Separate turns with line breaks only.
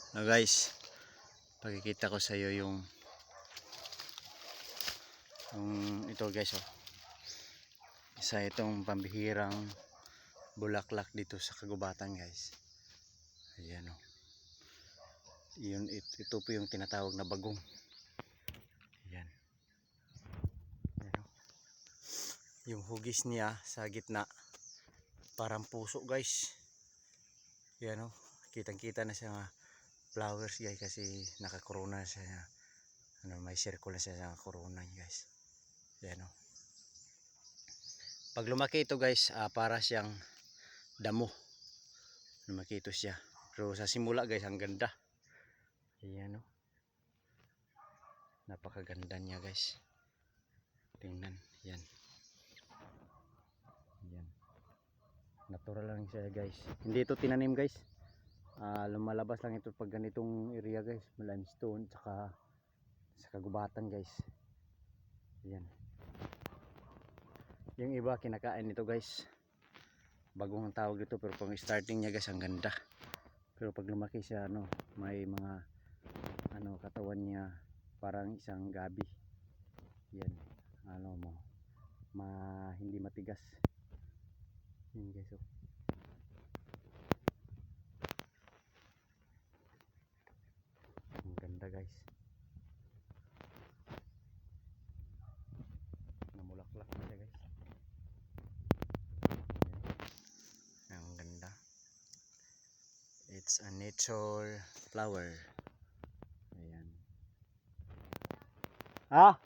Now guys, pakikita ko sa iyo yung ito guys, oh. Isa itong pambihirang bulaklak dito sa kagubatan guys. Ayan, oh. Ito po yung tinatawag na bagong. Ayan. Ayan, oh. Yung hugis niya sa gitna parang puso guys. Ayan, oh. Kitang kita na siya nga flowers guys, kasi nakakorona siya, may circle na siya sa corona guys. Ayan, oh. Pag lumaki ito guys, para siyang damo. Lumaki ito siya, pero sa simula guys ang ganda. Ayan, oh. Napakaganda niya guys, tingnan. Ayan. Ayan. Natural lang siya guys, hindi ito tinanim guys. Lumalabas lang ito pag ganitong area guys, limestone tsaka sa kagubatan guys. Ayan. Yung iba kinakain nito guys, bagong ang tawag dito, pero pang starting niya guys ang ganda. Pero pag lumaki siya, may mga katawan niya parang isang gabi. Yan, hindi matigas. Yan guys, oh. Ang ganda guys, namulaklak na siya guys. Yan. Ang ganda. It's a nature flower. Ayan. Oh.